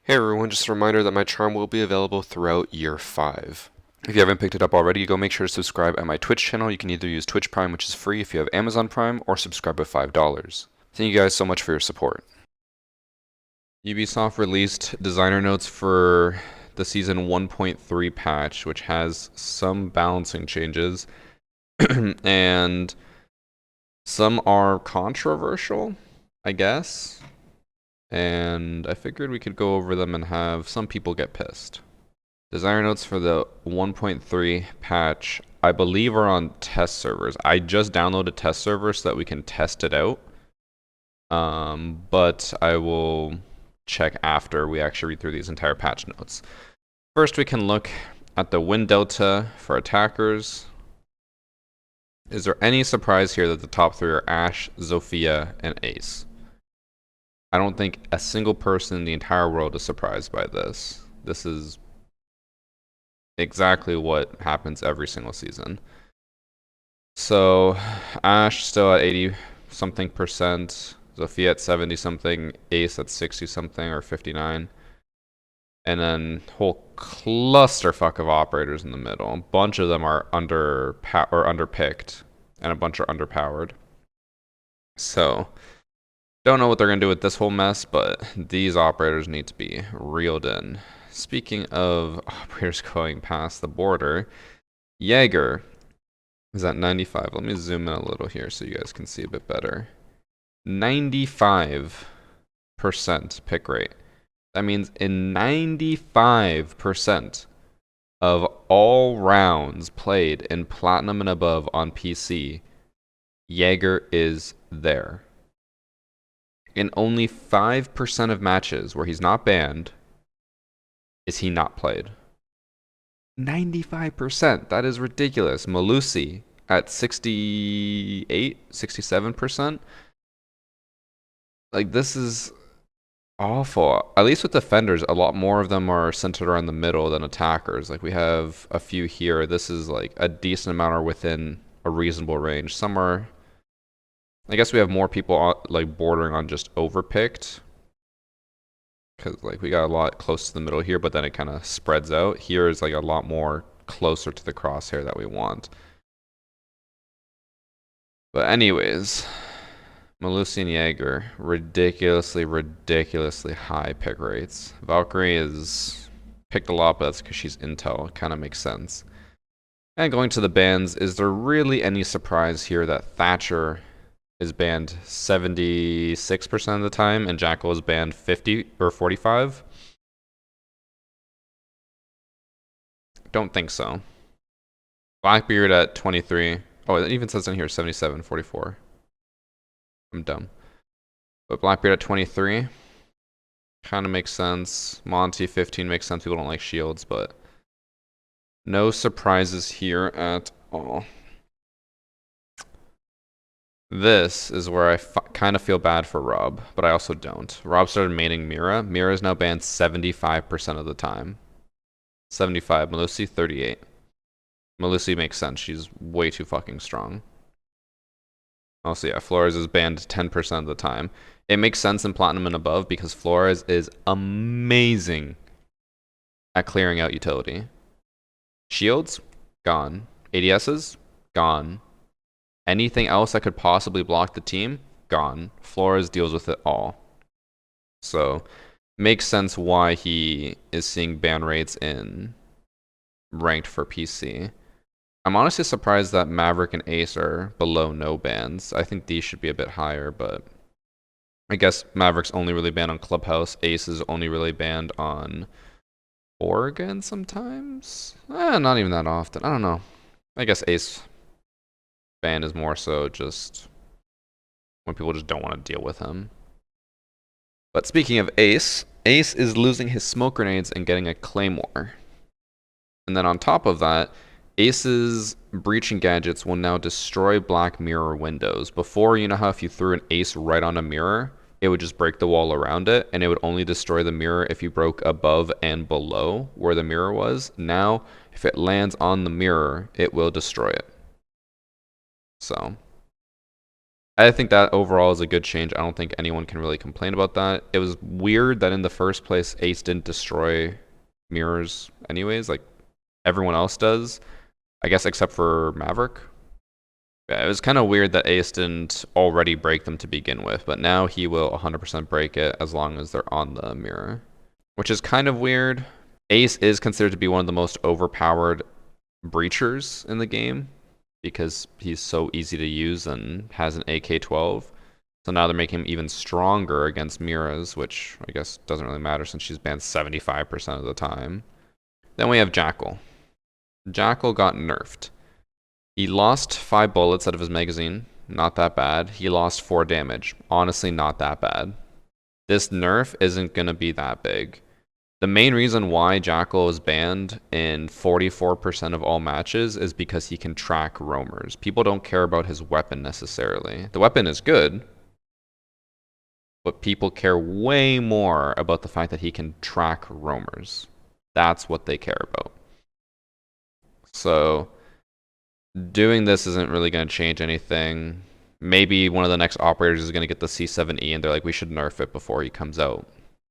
Hey everyone, just a reminder that my charm will be available throughout year 5. If you haven't picked it up already, go make sure to subscribe at my Twitch channel. You can either use Twitch Prime, which is free if you have Amazon Prime, or subscribe with $5. Thank you guys so much for your support. Ubisoft released designer notes for the Season 1.3 patch, which has some balancing changes, and some are controversial, I guess. And I figured we could go over them and have some people get pissed. Designer notes for the 1.3 patch, I believe, are on test servers. I just downloaded test servers so that we can test it out. But I will check after we actually read through these entire patch notes. First, we can look at the win delta for attackers. Is there any surprise here that the top 3 are Ashe, Zofia, and Ace? I don't think a single person in the entire world is surprised by this. This is exactly what happens every single season. So, Ashe still at 80-something%, Zofia at 70-something, Ace at 60-something or 59. And then whole clusterfuck of operators in the middle. A bunch of them are underpicked, and a bunch are underpowered. So, don't know what they're going to do with this whole mess, but these operators need to be reeled in. Speaking of operators going past the border, Jager is at 95. Let me zoom in a little here so you guys can see a bit better. 95% pick rate. That means in 95% of all rounds played in Platinum and above on PC, Jager is there. In only 5% of matches where he's not banned, is he not played. 95%. That is ridiculous. Melusi at 68, 67%. Like, this is awful. At least with defenders, a lot more of them are centered around the middle than attackers. Like, we have a few here. This is like a decent amount are within a reasonable range. Some are, I guess we have more people like bordering on just overpicked. Because like we got a lot close to the middle here, but then it kind of spreads out. Here is like a lot more closer to the crosshair that we want. But anyways, Melusi and Jager, ridiculously high pick rates. Valkyrie is picked a lot, but that's because she's intel. It kind of makes sense. And going to the bans, is there really any surprise here that Thatcher is banned 76% of the time, and Jackal is banned 50 or 45? Don't think so. Blackbeard at 23. Oh, it even says in here 77, 44. I'm dumb. But Blackbeard at 23 kind of makes sense. Monty 15 makes sense. People don't like shields, but no surprises here at all. This is where I kind of feel bad for Rob, but I also don't. Rob started maining Mira. Mira is now banned 75% of the time. 75. Melusi, 38. Melusi makes sense. She's way too fucking strong. Also, yeah, Flores is banned 10% of the time. It makes sense in Platinum and above because Flores is amazing at clearing out utility. Shields, gone. ADSs, gone. Anything else that could possibly block the team, gone. Flores deals with it all. So, makes sense why he is seeing ban rates in ranked for PC. I'm honestly surprised that Maverick and Ace are below no bans. I think these should be a bit higher, but I guess Maverick's only really banned on Clubhouse. Ace is only really banned on Oregon sometimes? Not even that often. I don't know. I guess Ace ban is more so just when people just don't want to deal with him. But speaking of Ace, Ace is losing his smoke grenades and getting a claymore. And then on top of that, Ace's breaching gadgets will now destroy black mirror windows. Before, you know how if you threw an Ace right on a mirror, it would just break the wall around it, and it would only destroy the mirror if you broke above and below where the mirror was. Now, if it lands on the mirror, it will destroy it. So, I think that overall is a good change. I don't think anyone can really complain about that. It was weird that in the first place, Ace didn't destroy mirrors anyways, like everyone else does. I guess except for Maverick. Yeah, it was kind of weird that Ace didn't already break them to begin with, but now he will 100% break it as long as they're on the mirror. Which is kind of weird. Ace is considered to be one of the most overpowered breachers in the game because he's so easy to use and has an AK-12. So now they're making him even stronger against Mira's, which I guess doesn't really matter since she's banned 75% of the time. Then we have Jackal. Jackal got nerfed. He lost 5 bullets out of his magazine. Not that bad. He lost 4 damage. Honestly, not that bad. This nerf isn't going to be that big. The main reason why Jackal is banned in 44% of all matches is because he can track roamers. People don't care about his weapon necessarily. The weapon is good, but people care way more about the fact that he can track roamers. That's what they care about. So doing this isn't really going to change anything. Maybe one of the next operators is going to get the C7E and they're like, we should nerf it before he comes out.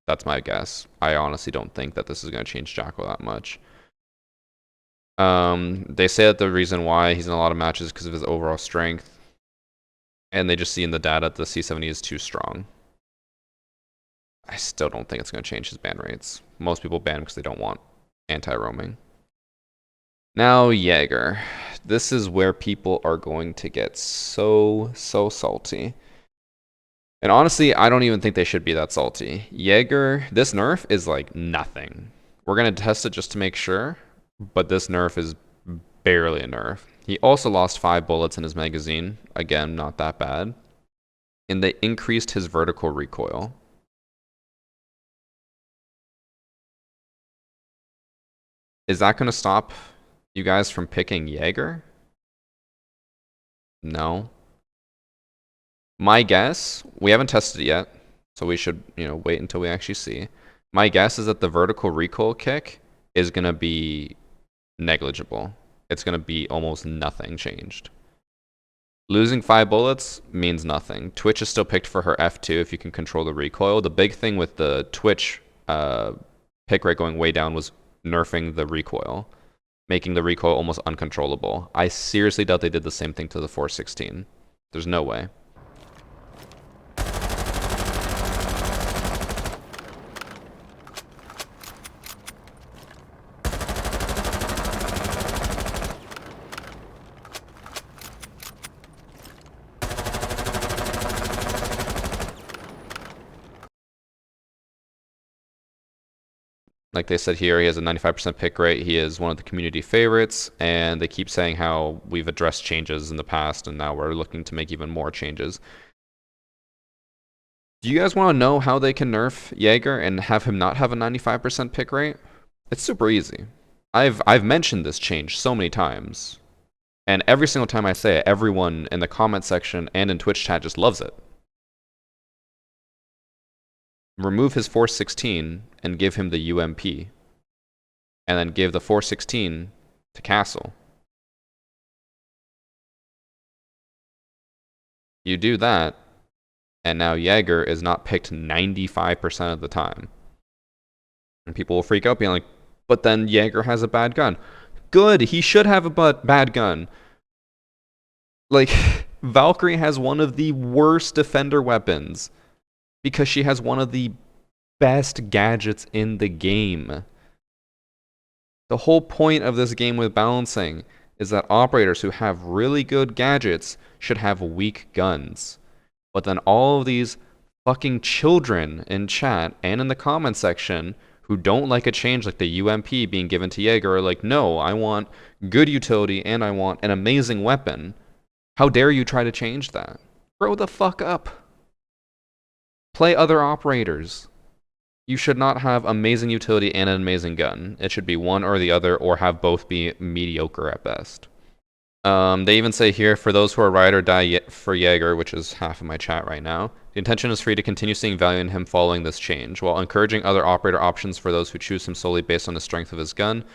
That's my guess. I honestly don't think that this is going to change Jackal that much. They say that the reason why he's in a lot of matches is because of his overall strength. And they just see in the data that the C70 is too strong. I still don't think it's going to change his ban rates. Most people ban him because they don't want anti-roaming. Now, Jager. This is where people are going to get so salty. And honestly, I don't even think they should be that salty. Jager, this nerf is like nothing. We're going to test it just to make sure, but this nerf is barely a nerf. He also lost 5 bullets in his magazine. Again, not that bad. And they increased his vertical recoil. Is that going to stop you guys from picking Jager? No. My guess, we haven't tested it yet, so we should, wait until we actually see. My guess is that the vertical recoil kick is going to be negligible. It's going to be almost nothing changed. Losing 5 bullets means nothing. Twitch is still picked for her F2 if you can control the recoil. The big thing with the Twitch pick rate going way down was nerfing the recoil, making the recoil almost uncontrollable. I seriously doubt they did the same thing to the 416. There's no way. Like they said here, he has a 95% pick rate. He is one of the community favorites, and they keep saying how we've addressed changes in the past, and now we're looking to make even more changes. Do you guys want to know how they can nerf Jager and have him not have a 95% pick rate? It's super easy. I've mentioned this change so many times, and every single time I say it, everyone in the comment section and in Twitch chat just loves it. Remove his 416 and give him the UMP. And then give the 416 to Castle. You do that, and now Jager is not picked 95% of the time. And people will freak out being like, but then Jager has a bad gun. Good, he should have a bad gun. Like, Valkyrie has one of the worst defender weapons. Because she has one of the best gadgets in the game. The whole point of this game with balancing is that operators who have really good gadgets should have weak guns. But then all of these fucking children in chat and in the comment section who don't like a change like the UMP being given to Jager are like, no, I want good utility and I want an amazing weapon. How dare you try to change that? Grow the fuck up. Play other operators. You should not have amazing utility and an amazing gun. It should be one or the other, or have both be mediocre at best. They even say here, for those who are ride or die for Jager, which is half of my chat right now, the intention is free to continue seeing value in him following this change, while encouraging other operator options for those who choose him solely based on the strength of his gun.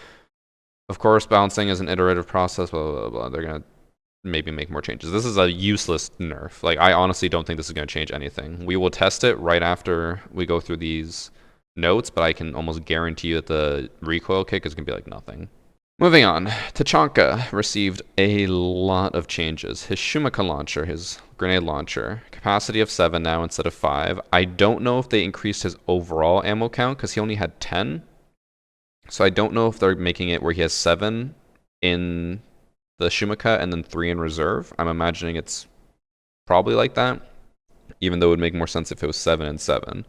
Of course, balancing is an iterative process, blah, blah, blah, blah. They're going to maybe make more changes. This is a useless nerf. Like, I honestly don't think this is going to change anything. We will test it right after we go through these notes, but I can almost guarantee you that the recoil kick is going to be like nothing. Moving on, Tachanka received a lot of changes. His Shumaka launcher, his grenade launcher, capacity of 7 now instead of 5. I don't know if they increased his overall ammo count because he only had 10. So I don't know if they're making it where he has 7 in the Shumaka and then 3 in reserve. I'm imagining it's probably like that, even though it would make more sense if it was 7 and 7.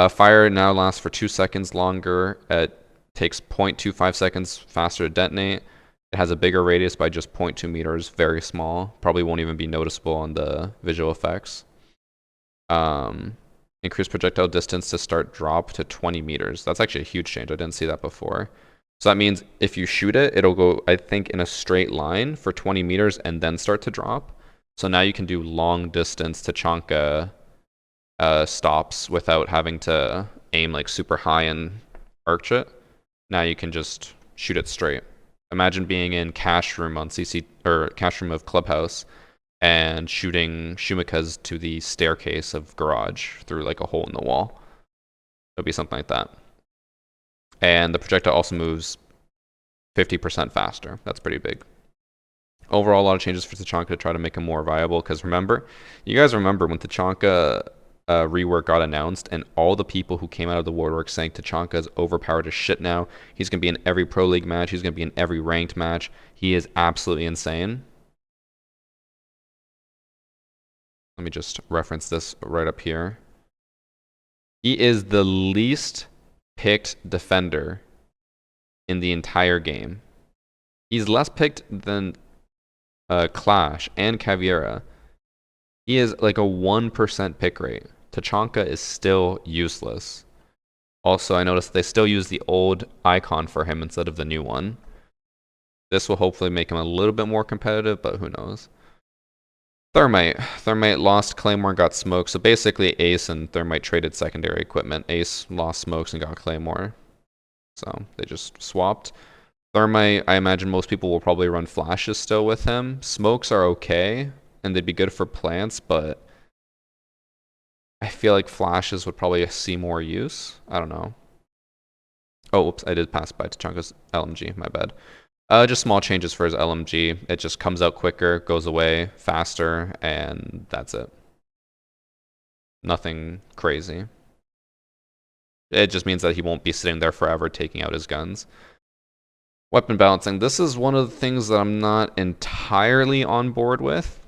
Fire now lasts for 2 seconds longer. It takes 0.25 seconds faster to detonate. It has a bigger radius by just 0.2 meters, very small. Probably won't even be noticeable on the visual effects. Increased projectile distance to start drop to 20 meters. That's actually a huge change. I didn't see that before. So that means if you shoot it, it'll go, I think, in a straight line for 20 meters and then start to drop. So now you can do long distance Tachanka stops without having to aim like super high and arch it. Now you can just shoot it straight. Imagine being in cash room on CC or cash room of Clubhouse and shooting Shumakas to the staircase of garage through like a hole in the wall. It'll be something like that. And the projectile also moves 50% faster. That's pretty big. Overall, a lot of changes for Tachanka to try to make him more viable. Because remember, you guys remember when Tachanka rework got announced and all the people who came out of the Warwork saying Tachanka is overpowered as shit now. He's going to be in every Pro League match. He's going to be in every ranked match. He is absolutely insane. Let me just reference this right up here. He is the least picked defender in the entire game. He's less picked than Clash and Caveira. He is like a 1% pick rate. Tachanka is still useless. Also, I noticed they still use the old icon for him instead of the new one. This will hopefully make him a little bit more competitive, but who knows. Thermite. Thermite lost Claymore and got Smoke. So basically Ace and Thermite traded secondary equipment. Ace lost Smokes and got Claymore. So they just swapped. Thermite, I imagine most people will probably run flashes still with him. Smokes are okay, and they'd be good for plants, but I feel like flashes would probably see more use. I don't know. Oh, oops, I did pass by Tachanka's LMG, my bad. Just small changes for his LMG. It just comes out quicker, goes away faster, and that's it. Nothing crazy. It just means that he won't be sitting there forever taking out his guns. Weapon balancing. This is one of the things that I'm not entirely on board with.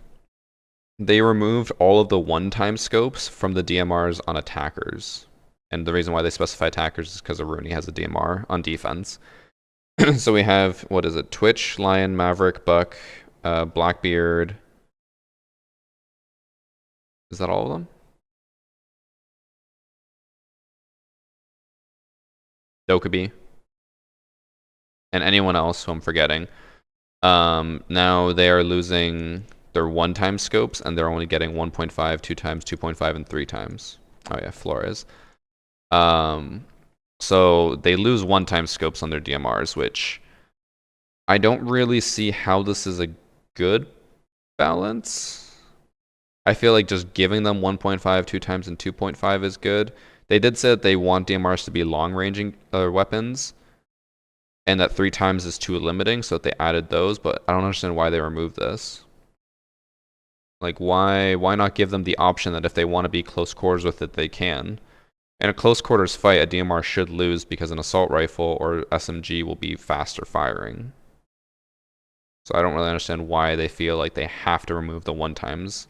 They removed all of the one-time scopes from the DMRs on attackers. And the reason why they specify attackers is because Rooney has a DMR on defense. So we have, what is it? Twitch, Lion, Maverick, Buck, Blackbeard. Is that all of them? Dokkaebi. And anyone else who I'm forgetting. Now they are losing their one-time scopes, and they're only getting 1.5, 2 times, 2.5, and 3 times. Oh yeah, Flores. So they lose one-time scopes on their DMRs, which I don't really see how this is a good balance. I feel like just giving them 1.5, 2 times, and 2.5 is good. They did say that they want DMRs to be long-ranging weapons, and that 3 times is too limiting, so that they added those, but I don't understand why they removed this. Like, why not give them the option that if they want to be close quarters with it, they can? In a close quarters fight, a DMR should lose because an assault rifle or SMG will be faster firing. So I don't really understand why they feel like they have to remove the one-times.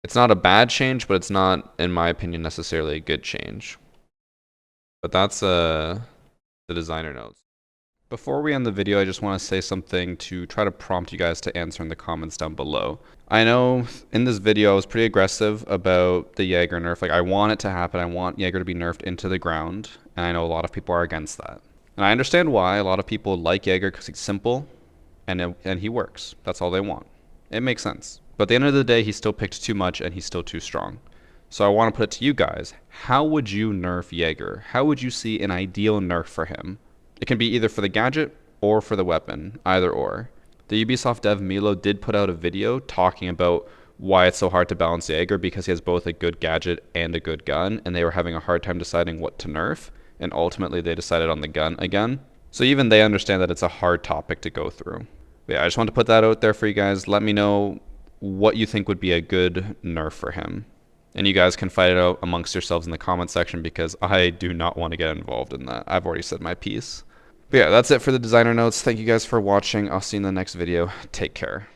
It's not a bad change, but it's not, in my opinion, necessarily a good change. But that's the designer notes. Before we end the video, I just want to say something to try to prompt you guys to answer in the comments down below. I know in this video I was pretty aggressive about the Jager nerf. Like, I want it to happen. I want Jager to be nerfed into the ground. And I know a lot of people are against that. And I understand why. A lot of people like Jager because he's simple and he works. That's all they want. It makes sense. But at the end of the day, he still picked too much and he's still too strong. So I want to put it to you guys. How would you nerf Jager? How would you see an ideal nerf for him? It can be either for the gadget or for the weapon, either or. The Ubisoft dev Milo did put out a video talking about why it's so hard to balance Jager because he has both a good gadget and a good gun, and they were having a hard time deciding what to nerf, and ultimately they decided on the gun again. So even they understand that it's a hard topic to go through. But yeah, I just want to put that out there for you guys. Let me know what you think would be a good nerf for him. And you guys can fight it out amongst yourselves in the comment section because I do not want to get involved in that. I've already said my piece. But yeah, that's it for the designer notes. Thank you guys for watching. I'll see you in the next video. Take care.